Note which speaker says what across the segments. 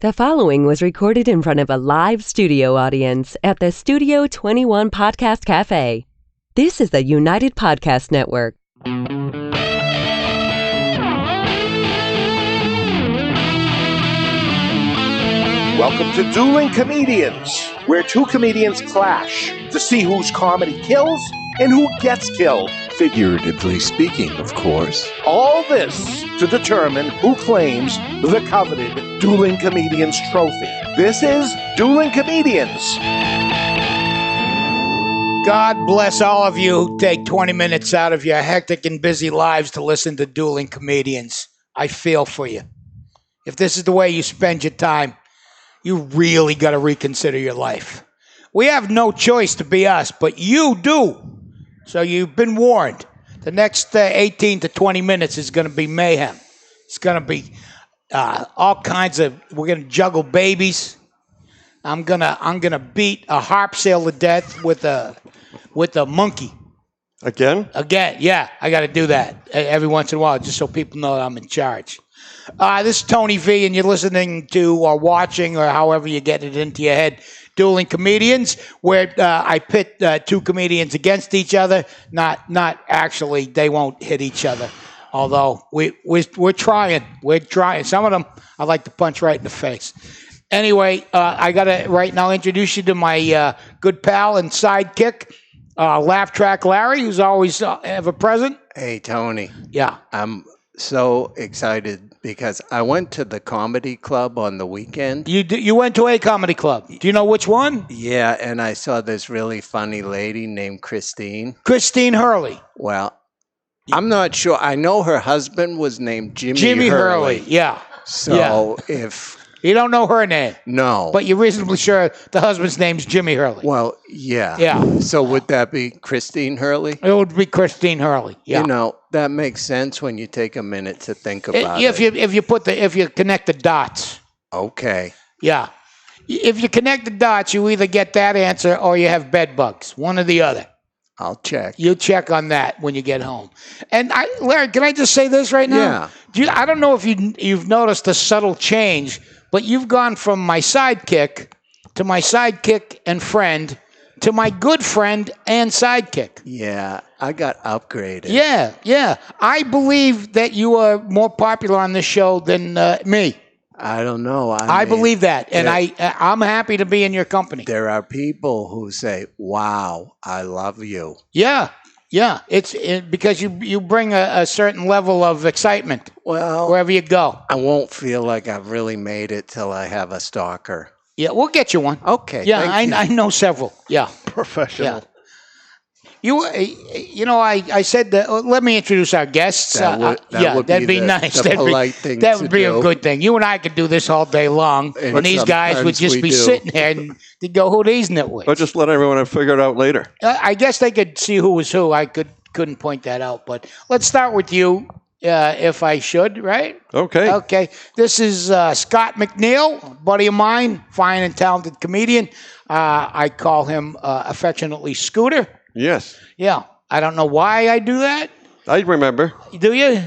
Speaker 1: The following was recorded in front of a live studio audience at the Studio 21 Podcast Café. This is the United Podcast Network.
Speaker 2: Welcome to Dueling Comedians, where two comedians clash to see whose comedy kills and who gets killed.
Speaker 3: Figuratively speaking, of course.
Speaker 2: All this to determine who claims the coveted Dueling Comedians trophy. This is Dueling Comedians.
Speaker 4: God bless all of you who take 20 minutes out of your hectic and busy lives to listen to Dueling Comedians. I feel for you. If this is the way you spend your time, you really got to reconsider your life. We have no choice to be us, but you do. So you've been warned. The next 18 to 20 minutes is going to be mayhem. It's going to be all kinds of. We're going to juggle babies. I'm gonna beat a harp sale to death with a monkey.
Speaker 5: Again,
Speaker 4: yeah. I got to do that every once in a while, just so people know I'm in charge. This is Tony V, and you're listening to or watching, or however you get it into your head, Dueling Comedians, where I pit two comedians against each other. Not actually, they won't hit each other. Although we're trying. We're trying. Some of them I like to punch right in the face. Anyway, I got to right now introduce you to my good pal and sidekick, Laugh Track Larry, who's always ever present.
Speaker 3: Hey, Tony.
Speaker 4: Yeah.
Speaker 3: I'm so excited because I went to the comedy club on the weekend.
Speaker 4: You went to a comedy club. Do you know which one?
Speaker 3: Yeah, and I saw this really funny lady named Christine.
Speaker 4: Christine Hurley.
Speaker 3: Well, I'm not sure. I know her husband was named Jimmy Hurley.
Speaker 4: Yeah.
Speaker 3: So if...
Speaker 4: You don't know her name?
Speaker 3: No.
Speaker 4: But you're reasonably sure the husband's name's Jimmy Hurley.
Speaker 3: Well, yeah.
Speaker 4: Yeah.
Speaker 3: So would that be Christine Hurley?
Speaker 4: It would be Christine Hurley. Yeah.
Speaker 3: You know, that makes sense when you take a minute to think about it.
Speaker 4: If you connect the dots.
Speaker 3: Okay.
Speaker 4: Yeah. If you connect the dots, you either get that answer or you have bed bugs. One or the other.
Speaker 3: I'll check.
Speaker 4: You check on that when you get home. And Larry, can I just say this right now?
Speaker 3: Yeah.
Speaker 4: I don't know if you've noticed a subtle change, but you've gone from my sidekick to my sidekick and friend to my good friend and sidekick.
Speaker 3: Yeah, I got upgraded.
Speaker 4: Yeah. I believe that you are more popular on this show than me.
Speaker 3: I don't know.
Speaker 4: I believe that, and I'm happy to be in your company.
Speaker 3: There are people who say, "Wow, I love you."
Speaker 4: Yeah. It's because you bring a certain level of excitement wherever you go.
Speaker 3: I won't feel like I've really made it till I have a stalker.
Speaker 4: Yeah, we'll get you one.
Speaker 3: Okay.
Speaker 4: Yeah, I know several. Yeah.
Speaker 5: professional.
Speaker 4: Yeah. I said that. Let me introduce our guests. That'd be nice.
Speaker 3: The polite thing
Speaker 4: that would be
Speaker 3: do.
Speaker 4: a good thing. You and I could do this all day long, and these guys would just be sitting there and they'd go, "Who these nitwits?"
Speaker 5: But just let everyone figure it out later.
Speaker 4: I guess they could see who was who. I couldn't point that out, but let's start with you, if I should. Right?
Speaker 5: Okay.
Speaker 4: This is Scott MacNeil, buddy of mine, fine and talented comedian. I call him affectionately Scooter.
Speaker 5: Yes.
Speaker 4: Yeah. I don't know why I do that.
Speaker 5: I remember.
Speaker 4: Do you?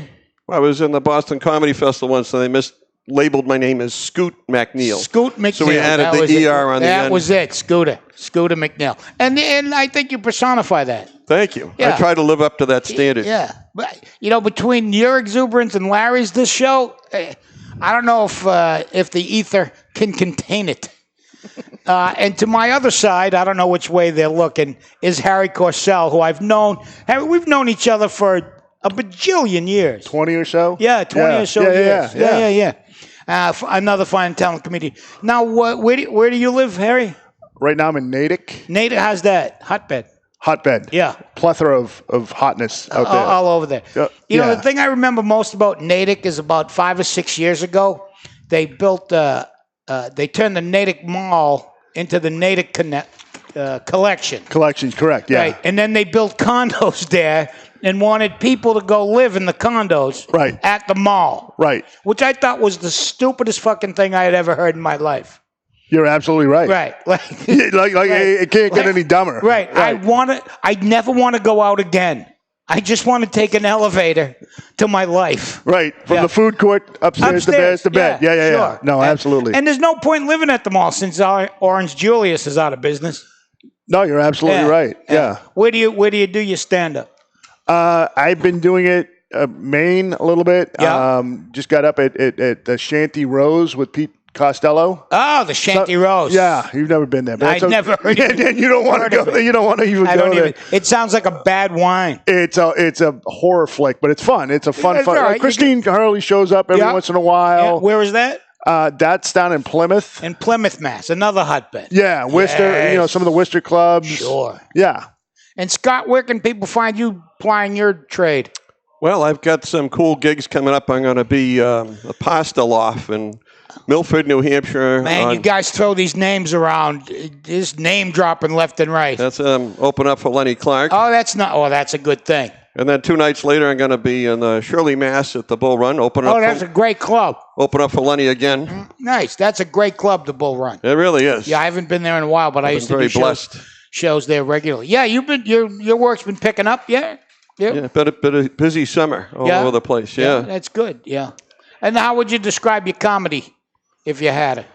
Speaker 5: I was in the Boston Comedy Festival once, and they mislabeled my name as Scoot MacNeil.
Speaker 4: Scoot MacNeil.
Speaker 5: So we added the ER on the end.
Speaker 4: That was it, Scooter MacNeil. And I think you personify that.
Speaker 5: Thank you.
Speaker 4: Yeah.
Speaker 5: I try to live up to that standard.
Speaker 4: Yeah. But, between your exuberance and Larry's this show, I don't know if the ether can contain it. And to my other side, I don't know which way they're looking, is Harry Corcell, who I've known. We've known each other for a bajillion years.
Speaker 6: 20 or so?
Speaker 4: Yeah, 20 or so years.
Speaker 6: Yeah.
Speaker 4: Another fine and talented comedian. Now, where do you live, Harry?
Speaker 6: Right now I'm in Natick.
Speaker 4: Natick, how's that?
Speaker 6: Hotbed.
Speaker 4: Yeah.
Speaker 6: Plethora of hotness out there.
Speaker 4: All over there. You know, the thing I remember most about Natick is about 5 or 6 years ago, they built, they turned the Natick Mall into the Natick Collection.
Speaker 6: Collections, correct, yeah.
Speaker 4: Right. And then they built condos there and wanted people to go live in the condos at the mall.
Speaker 6: Right.
Speaker 4: Which I thought was the stupidest fucking thing I had ever heard in my life.
Speaker 6: You're absolutely right.
Speaker 4: Right.
Speaker 6: It can't get any dumber.
Speaker 4: Right. I never want to go out again. I just want to take an elevator to my life.
Speaker 6: Right. From the food court upstairs to bed. Yeah.
Speaker 4: Sure.
Speaker 6: No, absolutely.
Speaker 4: And there's no point living at the mall since Orange Julius is out of business.
Speaker 6: No, you're absolutely right. Yeah.
Speaker 4: Where do you do your stand-up?
Speaker 6: I've been doing it Maine a little bit.
Speaker 4: Yeah.
Speaker 6: Just got up at the Shanty Rose with Pete Costello.
Speaker 4: Oh, the Shanty Rose.
Speaker 6: Yeah, you've never been there.
Speaker 4: I've never heard of it.
Speaker 6: You don't want to go. You don't want to even go there.
Speaker 4: It sounds like a bad wine.
Speaker 6: It's a horror flick, but it's fun. It's a fun.
Speaker 4: Right.
Speaker 6: Christine Hurley shows up every once in a while.
Speaker 4: Yeah. Where is that?
Speaker 6: That's down in Plymouth.
Speaker 4: In Plymouth, Mass. Another hotbed.
Speaker 6: Yeah, Worcester.
Speaker 4: Yes.
Speaker 6: Some of the Worcester clubs.
Speaker 4: Sure.
Speaker 6: Yeah.
Speaker 4: And Scott, where can people find you plying your trade?
Speaker 5: Well, I've got some cool gigs coming up. I'm going to be a pasta loft in Milford, New Hampshire.
Speaker 4: Man, you guys throw these names around. Just name dropping left and right.
Speaker 5: That's open up for Lenny Clark.
Speaker 4: Oh, that's a good thing.
Speaker 5: And then 2 nights later, I'm going to be in Shirley, Mass. at the Bull Run.
Speaker 4: That's a great club.
Speaker 5: Open up for Lenny again.
Speaker 4: Nice. That's a great club, the Bull Run.
Speaker 5: It really is.
Speaker 4: Yeah, I haven't been there in a while, but I used to do shows there regularly. Yeah, your work's been picking up. Yeah.
Speaker 5: Yeah, been a busy summer all over the place. Yeah,
Speaker 4: that's good. Yeah. And how would you describe your comedy if you had it?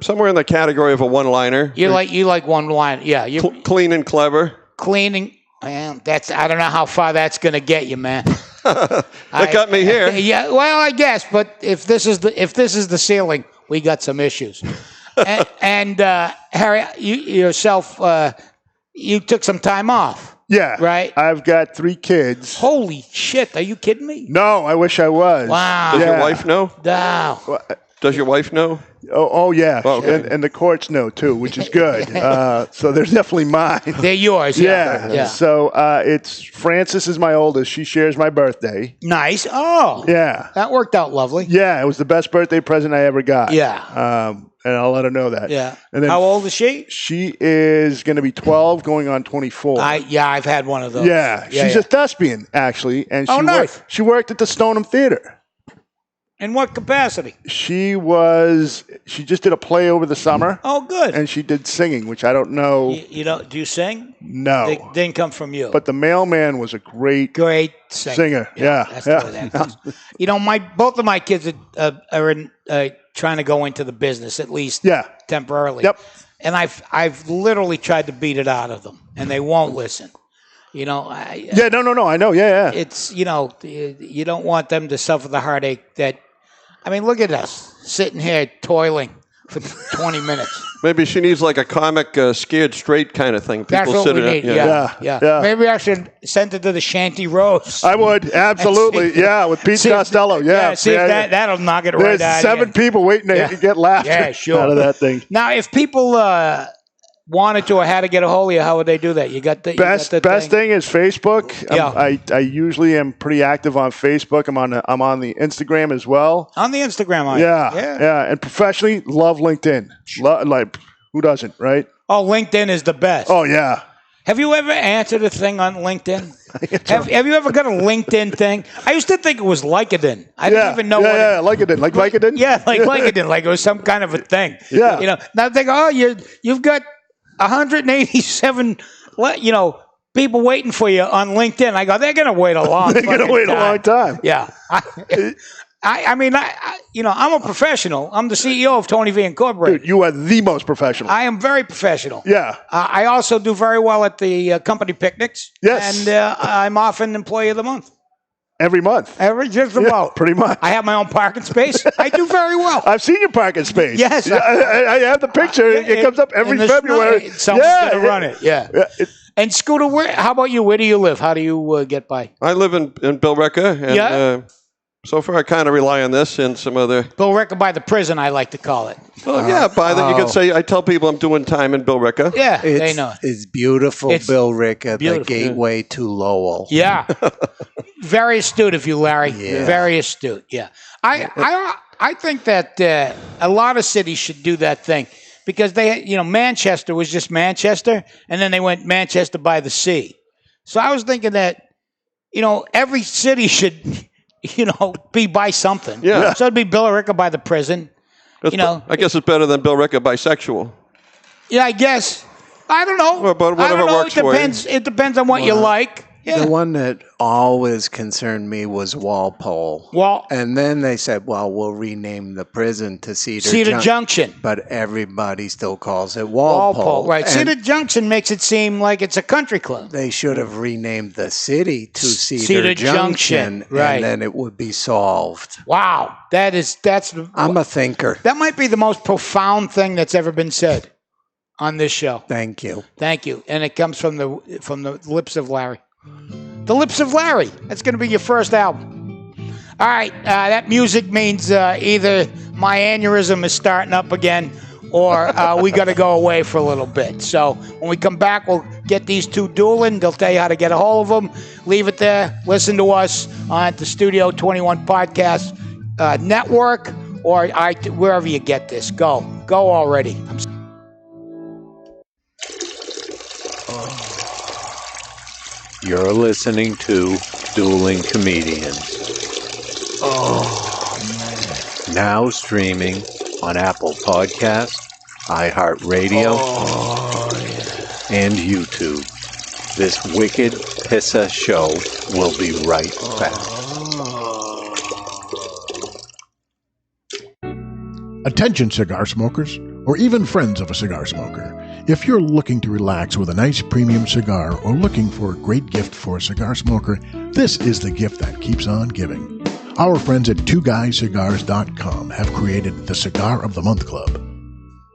Speaker 5: Somewhere in the category of a one-liner.
Speaker 4: You like one line. Yeah.
Speaker 5: Clean and clever.
Speaker 4: Cleaning. Man, I don't know how far that's going to get you, man.
Speaker 5: That got me here.
Speaker 4: Yeah. Well, I guess, but if this is the ceiling, we got some issues. and Harry, you yourself, you took some time off.
Speaker 6: Yeah.
Speaker 4: Right?
Speaker 6: I've got 3 kids.
Speaker 4: Holy shit. Are you kidding me?
Speaker 6: No, I wish I was.
Speaker 4: Wow.
Speaker 5: Does your wife know?
Speaker 4: No.
Speaker 5: Does your wife know?
Speaker 6: Oh yeah.
Speaker 5: Oh, okay.
Speaker 6: And the courts know too, which is good. So they're definitely mine.
Speaker 4: They're yours.
Speaker 6: Yeah. So it's Frances is my oldest. She shares my birthday.
Speaker 4: Nice. Oh.
Speaker 6: Yeah.
Speaker 4: That worked out lovely.
Speaker 6: Yeah, it was the best birthday present I ever got.
Speaker 4: Yeah.
Speaker 6: And I'll let her know that.
Speaker 4: Yeah.
Speaker 6: And then
Speaker 4: how old is she?
Speaker 6: She is going to be 12, going on 24.
Speaker 4: I've had one of those.
Speaker 6: Yeah. She's a thespian, actually. And she worked at the Stoneham Theater.
Speaker 4: In what capacity?
Speaker 6: She just did a play over the summer.
Speaker 4: Oh, good.
Speaker 6: And she did singing, which I don't know.
Speaker 4: You don't, do you sing?
Speaker 6: No.
Speaker 4: They didn't come from you.
Speaker 6: But the mailman was a great singer. Yeah.
Speaker 4: That's good. Both of my kids are in, trying to go into the business, at least temporarily.
Speaker 6: Yep.
Speaker 4: And I've literally tried to beat it out of them, and they won't listen. No. I know. Yeah. It's, you don't want them to suffer the heartache that, look at us sitting here toiling for 20 minutes.
Speaker 5: Maybe she needs like a comic scared straight kind of thing.
Speaker 4: That's what we need. Yeah. Maybe I should send it to the Shanty Rose.
Speaker 6: I would, absolutely. With Pete Costello. Yeah.
Speaker 4: See if that'll knock it right out.
Speaker 6: There's 7 people waiting to get laughter out of that thing.
Speaker 4: Now, if people wanted to or had to get a hold of you, how would they do that? You got the
Speaker 6: best thing is Facebook. I usually am pretty active on Facebook. I'm on the Instagram as well.
Speaker 4: On the Instagram,
Speaker 6: yeah. And professionally, love LinkedIn. Like who doesn't, right?
Speaker 4: Oh, LinkedIn is the best.
Speaker 6: Oh yeah.
Speaker 4: Have you ever answered a thing on LinkedIn? Have you ever got a LinkedIn thing? I used to think it was Lycodin. I didn't even know what
Speaker 6: Lycodin. Like Vicodin?
Speaker 4: Yeah, like Lycodin. Like it was some kind of a thing.
Speaker 6: Yeah.
Speaker 4: Now I think, you've got 187, people waiting for you on LinkedIn. I go, they're going to wait a long time.
Speaker 6: They're going to wait a long time.
Speaker 4: Yeah. I'm a professional. I'm the CEO of Tony V Incorporated.
Speaker 6: Dude, you are the most professional.
Speaker 4: I am very professional.
Speaker 6: Yeah.
Speaker 4: I also do very well at the company picnics.
Speaker 6: Yes.
Speaker 4: And I'm often Employee of the Month.
Speaker 6: Every month.
Speaker 4: Just about.
Speaker 6: Pretty much.
Speaker 4: I have my own parking space. I do very well.
Speaker 6: I've seen your parking space.
Speaker 4: Yes.
Speaker 6: I have the picture. It comes up every February.
Speaker 4: Someone's going to run it. Yeah. And Scooter, how about you? Where do you live? How do you get by?
Speaker 5: I live in Billerica. And, so far, I kind of rely on this and some other...
Speaker 4: Billerica by the prison, I like to call it.
Speaker 5: Well, by that, you could say, I tell people I'm doing time in Billerica.
Speaker 4: Yeah, they know.
Speaker 3: It's beautiful, Billerica, the gateway to Lowell.
Speaker 4: Yeah. Very astute of you, Larry. Yeah. Very astute, yeah. I think that a lot of cities should do that thing because Manchester was just Manchester, and then they went Manchester by the sea. So I was thinking that, every city should... be by something.
Speaker 5: Yeah.
Speaker 4: So it'd be Billerica by the prison.
Speaker 5: I guess it's better than Billerica bisexual.
Speaker 4: Yeah, I guess. I don't know.
Speaker 5: But whatever works for you.
Speaker 4: It depends on what you like. Yeah.
Speaker 3: The one that always concerned me was Walpole. And then they said, well, we'll rename the prison to Cedar
Speaker 4: Junction.
Speaker 3: But everybody still calls it Walpole.
Speaker 4: Right.
Speaker 3: And
Speaker 4: Cedar Junction makes it seem like it's a country club.
Speaker 3: they should have renamed the city to Cedar Junction,
Speaker 4: right.
Speaker 3: and then it would be solved.
Speaker 4: Wow.
Speaker 3: I'm a thinker.
Speaker 4: That might be the most profound thing that's ever been said on this show.
Speaker 3: Thank you.
Speaker 4: Thank you. And it comes from the lips of Larry. The Lips of Larry. That's going to be your first album. All right. That music means either my aneurysm is starting up again or we got to go away for a little bit. So when we come back, we'll get these two dueling. They'll tell you how to get a hold of them. Leave it there. Listen to us on the Studio 21 Podcast Network or wherever you get this. Go already.
Speaker 7: You're listening to Dueling Comedians. Now streaming on Apple Podcasts, iHeartRadio, and YouTube. This wicked pissa show will be right back.
Speaker 8: Attention cigar smokers, or even friends of a cigar smoker. If you're looking to relax with a nice premium cigar or looking for a great gift for a cigar smoker, this is the gift that keeps on giving. Our friends at twoguyscigars.com have created the Cigar of the Month Club.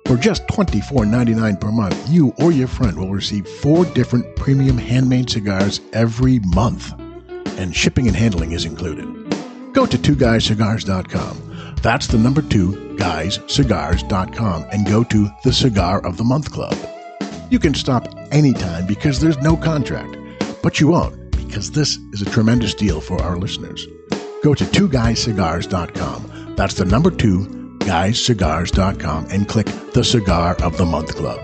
Speaker 8: For just $24.99 per month, you or your friend will receive 4 different premium handmade cigars every month, and shipping and handling is included. Go to twoguyscigars.com. That's the number 2, guyscigars.com, and go to the Cigar of the Month Club. You can stop anytime because there's no contract, but you won't because this is a tremendous deal for our listeners. Go to twoguyscigars.com. That's the number 2, guyscigars.com, and click the Cigar of the Month Club.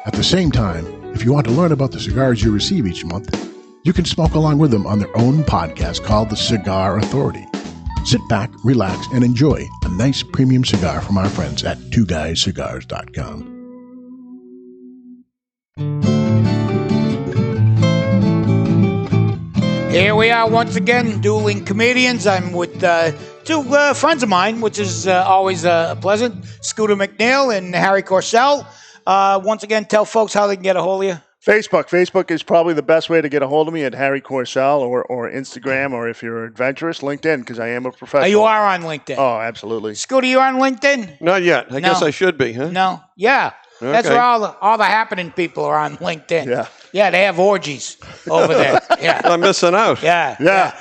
Speaker 8: At the same time, if you want to learn about the cigars you receive each month, you can smoke along with them on their own podcast called The Cigar Authority. Sit back, relax, and enjoy a nice premium cigar from our friends at twoguyscigars.com.
Speaker 4: Here we are once again, Dueling Comedians. I'm with two friends of mine, which is always pleasant, Scooter MacNeil and Harry Corcell. Once again, tell folks how they can get a hold of you.
Speaker 6: Facebook is probably the best way to get a hold of me at Harry Corcell or Instagram, or if you're adventurous, LinkedIn, because I am a professional.
Speaker 4: You are on LinkedIn.
Speaker 6: Oh, absolutely.
Speaker 4: Scooter, you on LinkedIn?
Speaker 5: Not yet. I guess I should be, huh?
Speaker 4: No. Yeah.
Speaker 5: Okay.
Speaker 4: That's where all the happening people are on LinkedIn.
Speaker 6: Yeah.
Speaker 4: Yeah, they have orgies over there. Yeah.
Speaker 5: I'm missing out.
Speaker 4: Yeah.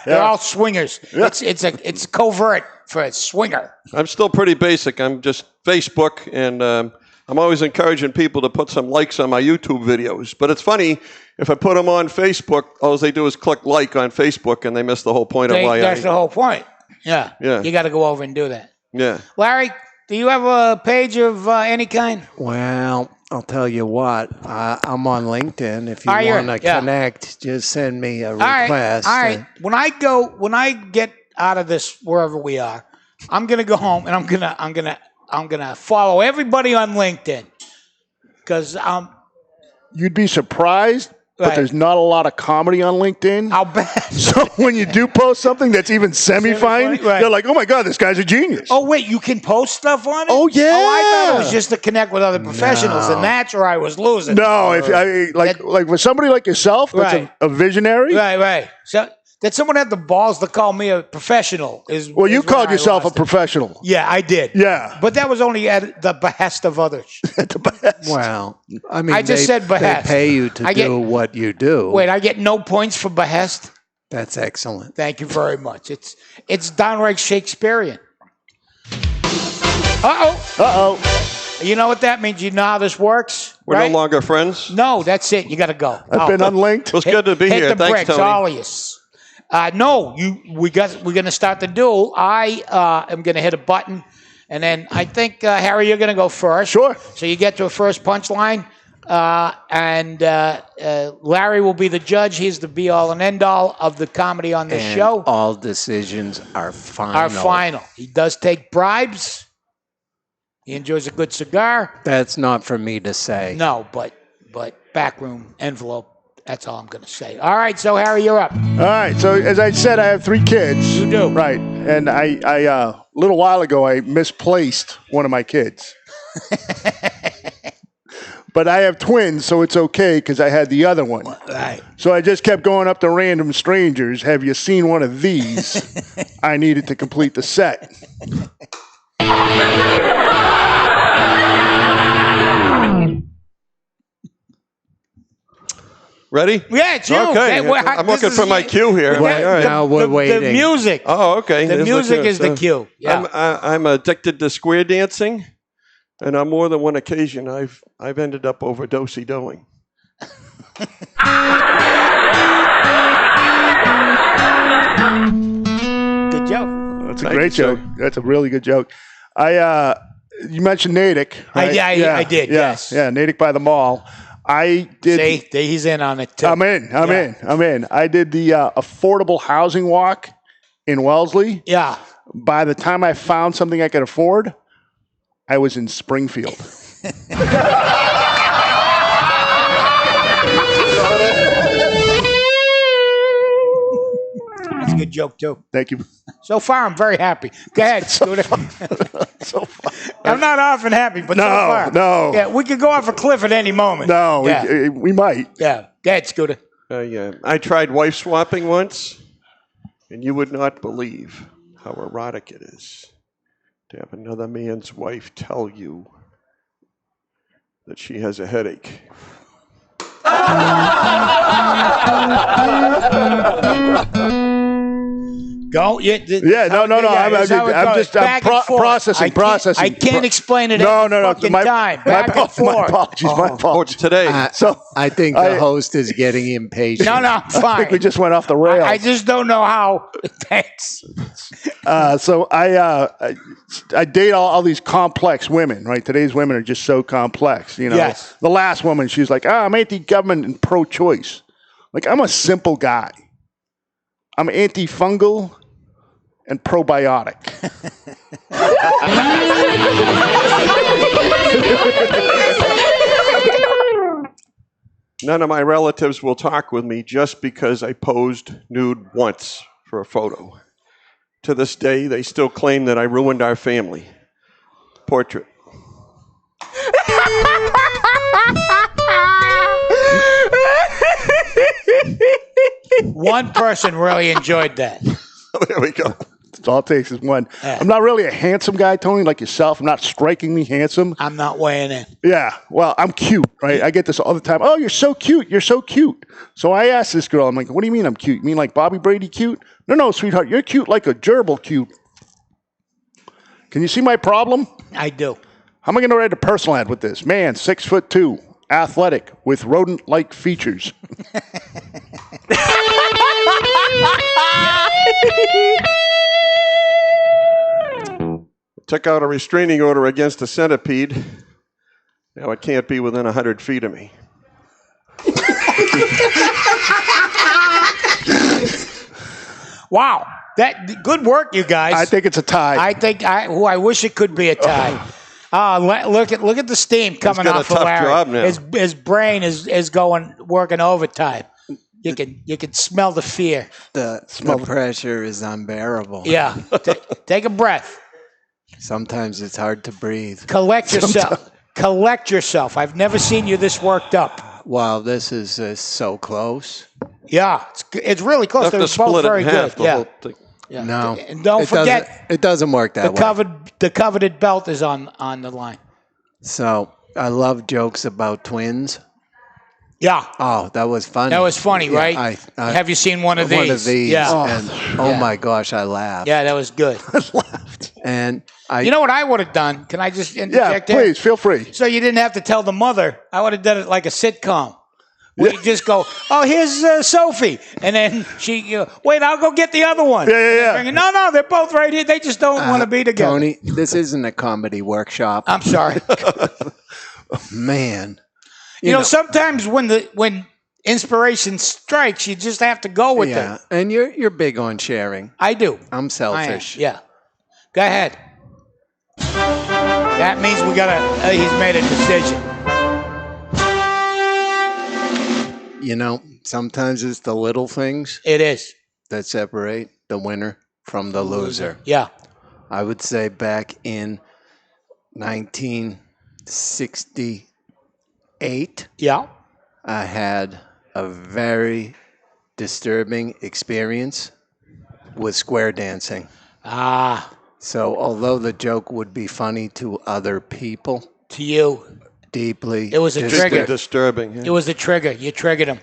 Speaker 4: They're all swingers. Yeah. It's covert for a swinger.
Speaker 5: I'm still pretty basic. I'm just Facebook, and I'm always encouraging people to put some likes on my YouTube videos. But it's funny, if I put them on Facebook, all they do is click like on Facebook, and they miss the whole point of why
Speaker 4: That's the whole point. Yeah. You got to go over and do that.
Speaker 5: Yeah.
Speaker 4: Larry, do you have a page of any kind?
Speaker 3: Well, I'll tell you what. I'm on LinkedIn. If you want to connect, just send me a request.
Speaker 4: All right. When I get out of this wherever we are, I'm gonna go home and I'm gonna follow everybody on LinkedIn because
Speaker 6: you'd be surprised. But there's not a lot of comedy on LinkedIn.
Speaker 4: I'll bet.
Speaker 6: So when you do post something that's even semi-fine, you're like, oh my God, this guy's a genius.
Speaker 4: Oh, wait, you can post stuff on it?
Speaker 6: Oh, yeah.
Speaker 4: Oh, I thought it was just to connect with other professionals, and that's where I was losing.
Speaker 6: No, like for somebody like yourself, that's a visionary.
Speaker 4: Right. So that someone had the balls to call me a professional
Speaker 6: you called yourself a professional.
Speaker 4: Yeah, I did.
Speaker 6: Yeah.
Speaker 4: But that was only at the behest of others.
Speaker 6: At the behest.
Speaker 3: Well, I mean,
Speaker 4: I just said behest.
Speaker 3: They pay you to do what you do.
Speaker 4: Wait, I get no points for behest?
Speaker 3: That's excellent.
Speaker 4: Thank you very much. It's downright Shakespearean. Uh-oh. You know what that means? You know how this works?
Speaker 5: We're no longer friends?
Speaker 4: No, that's it. You got to go.
Speaker 6: I've been unlinked.
Speaker 5: It was good to be here.
Speaker 4: Hit the
Speaker 5: Thanks,
Speaker 4: bricks,
Speaker 5: Tony.
Speaker 4: all of you. We're going to start the duel. I am going to hit a button, and then I think, Harry, you're going to go first.
Speaker 6: Sure.
Speaker 4: So you get to a first punchline, and Larry will be the judge. He's the be-all and end-all of the comedy on this show.
Speaker 3: All decisions are final.
Speaker 4: He does take bribes. He enjoys a good cigar.
Speaker 3: That's not for me to say.
Speaker 4: No, but backroom envelope That's all I'm going to say. All right, so Harry, you're up.
Speaker 6: All right. So as I said, I have 3 kids.
Speaker 4: You do.
Speaker 6: Right. And I a little while ago, I misplaced one of my kids. But I have twins, so it's okay because I had the other one.
Speaker 4: Right.
Speaker 6: So I just kept going up to random strangers. Have you seen one of these? I needed to complete the set.
Speaker 5: Ready?
Speaker 4: Yeah, it's you.
Speaker 5: Okay.
Speaker 4: Hey,
Speaker 5: I'm looking for my cue here.
Speaker 3: Well,
Speaker 5: All right.
Speaker 3: now we're waiting.
Speaker 4: The music.
Speaker 5: Oh, okay.
Speaker 4: The
Speaker 5: There's
Speaker 4: music
Speaker 5: cue.
Speaker 4: is the cue. Yeah.
Speaker 5: I'm addicted to square dancing, and on more than one occasion, I've ended up overdosing.
Speaker 4: Good joke.
Speaker 6: That's a great joke. That's a really good joke. You mentioned Natick. Right?
Speaker 4: I did. Yes.
Speaker 6: Yeah, Natick by the mall. I did.
Speaker 4: See, he's in on it too.
Speaker 6: I'm in. I did the affordable housing walk in Wellesley.
Speaker 4: Yeah.
Speaker 6: By the time I found something I could afford, I was in Springfield.
Speaker 4: That's a good joke too.
Speaker 6: Thank you.
Speaker 4: So far, I'm very happy. Go ahead, Scooter.
Speaker 6: So far.
Speaker 4: I'm not often happy, but so far.
Speaker 6: No.
Speaker 4: Yeah, we could go off a cliff at any moment.
Speaker 6: No,
Speaker 4: Yeah.
Speaker 6: we might.
Speaker 4: Yeah. Go ahead, Scooter.
Speaker 5: I tried wife swapping once, and you would not believe how erotic it is to have another man's wife tell you that she has a headache.
Speaker 4: Go.
Speaker 6: No. I'm processing.
Speaker 4: I can't explain it.
Speaker 6: No.
Speaker 4: Time. Back and forth.
Speaker 6: My apologies. My apologies.
Speaker 5: Today.
Speaker 3: I think the host is getting impatient.
Speaker 4: No, I'm fine.
Speaker 6: I think we just went off the rails.
Speaker 4: I just don't know how. Thanks.
Speaker 6: So I date all these complex women, right? Today's women are just so complex. You know,
Speaker 4: Yes.
Speaker 6: The last woman, she's like, I'm anti-government and pro-choice. Like, I'm a simple guy. I'm antifungal and probiotic.
Speaker 5: None of my relatives will talk with me just because I posed nude once for a photo. To this day, they still claim that I ruined our family. Portrait.
Speaker 4: One person really enjoyed that.
Speaker 5: There we go.
Speaker 6: That's all it takes is one.
Speaker 4: Yeah.
Speaker 6: I'm not really a handsome guy, Tony, like yourself. I'm not strikingly handsome.
Speaker 4: I'm not weighing in.
Speaker 6: Yeah, well, I'm cute, right? I get this all the time. Oh, you're so cute. You're so cute. So I asked this girl, I'm like, what do you mean I'm cute? You mean like Bobby Brady cute? No, sweetheart, you're cute like a gerbil cute. Can you see my problem?
Speaker 4: I do.
Speaker 6: How am I going to write a personal ad with this? Man, 6'2", athletic, with rodent-like features.
Speaker 5: Took out a restraining order against a centipede. Now it can't be within 100 feet of me.
Speaker 4: Wow. That good work, you guys.
Speaker 6: I think it's a tie.
Speaker 4: I wish it could be a tie. Look at the steam coming
Speaker 5: got
Speaker 4: off
Speaker 5: a
Speaker 4: of
Speaker 5: tough
Speaker 4: Larry.
Speaker 5: job now.
Speaker 4: His brain is working overtime. You can smell the fear.
Speaker 3: The pressure is unbearable.
Speaker 4: Yeah. Take a breath.
Speaker 3: Sometimes it's hard to breathe.
Speaker 4: Collect yourself. Collect yourself. I've never seen you this worked up.
Speaker 3: Wow, this is so close.
Speaker 4: Yeah, it's really close. They're
Speaker 5: Have to
Speaker 4: both
Speaker 5: split it
Speaker 4: very
Speaker 5: in half,
Speaker 4: good.
Speaker 5: the
Speaker 4: Yeah.
Speaker 5: whole thing.
Speaker 4: Yeah.
Speaker 3: No,
Speaker 4: And don't forget,
Speaker 3: it doesn't work that way.
Speaker 4: the coveted belt is on the line.
Speaker 3: So I love jokes about twins.
Speaker 4: Yeah.
Speaker 3: Oh, that was funny.
Speaker 4: That was funny,
Speaker 3: Yeah,
Speaker 4: right? Have you seen one of these?
Speaker 3: One of these.
Speaker 4: Yeah.
Speaker 3: And oh my gosh, I laughed.
Speaker 4: Yeah, that was good.
Speaker 3: And
Speaker 4: You know what I would have done? Can I just interject there?
Speaker 6: Please, feel free.
Speaker 4: So you didn't have to tell the mother. I would have done it like a sitcom. We just go, oh, here's Sophie. And then she, wait, I'll go get the other one.
Speaker 6: Yeah.
Speaker 4: No, they're both right here. They just don't want to be together.
Speaker 3: Tony, this isn't a comedy workshop.
Speaker 4: I'm sorry.
Speaker 3: Man.
Speaker 4: You know, sometimes when inspiration strikes, you just have to go with it.
Speaker 3: And you're big on sharing.
Speaker 4: I do.
Speaker 3: I'm selfish.
Speaker 4: Yeah. Go ahead. That means he's made a decision.
Speaker 3: You know, sometimes it's the little things
Speaker 4: It is.
Speaker 3: that separate the winner from the loser.
Speaker 4: Yeah.
Speaker 3: I would say back in 1968,
Speaker 4: Yeah.
Speaker 3: I had a very disturbing experience with square dancing.
Speaker 4: Ah.
Speaker 3: So although the joke would be funny to other people,
Speaker 4: To you.
Speaker 3: deeply
Speaker 4: It was a trigger.
Speaker 5: Disturbing. Yeah.
Speaker 4: It was the trigger. You triggered him.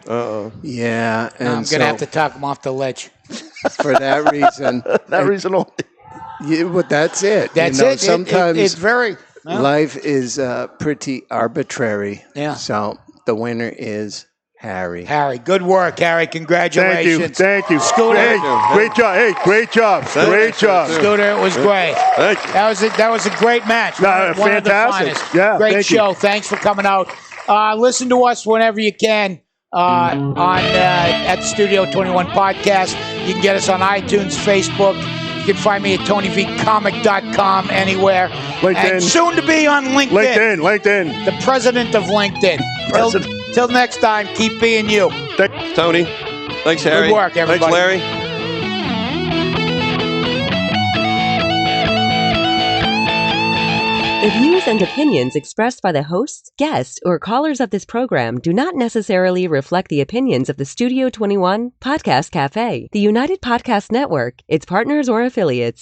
Speaker 3: Yeah, and
Speaker 4: I'm going to have to talk him off the ledge.
Speaker 3: for that reason,
Speaker 6: That reason only.
Speaker 3: but that's it.
Speaker 4: That's
Speaker 3: you know,
Speaker 4: it.
Speaker 3: Sometimes
Speaker 4: It's very...
Speaker 3: life is pretty arbitrary.
Speaker 4: Yeah.
Speaker 3: So the winner is Harry.
Speaker 4: Harry, good work, Harry. Congratulations.
Speaker 6: Thank you.
Speaker 4: Scooter.
Speaker 6: Hey, great job. Hey, great job. Great job.
Speaker 4: Scooter, it was great.
Speaker 5: Thank you.
Speaker 4: That was a great match.
Speaker 6: No,
Speaker 4: One of the
Speaker 6: fantastic.
Speaker 4: finest.
Speaker 6: Yeah,
Speaker 4: great
Speaker 6: thank you.
Speaker 4: show. Thanks for coming out. Listen to us whenever you can at the Studio 21 podcast. You can get us on iTunes, Facebook. You can find me at TonyVComic.com anywhere.
Speaker 6: LinkedIn.
Speaker 4: And soon to be on LinkedIn.
Speaker 6: LinkedIn.
Speaker 4: The president of LinkedIn. Till next time, keep being you.
Speaker 5: Tony. Thanks, Harry.
Speaker 4: Good work, everybody.
Speaker 5: Thanks, Larry.
Speaker 1: The views and opinions expressed by the hosts, guests, or callers of this program do not necessarily reflect the opinions of the Studio 21 Podcast Café, the United Podcast Network, its partners, or affiliates.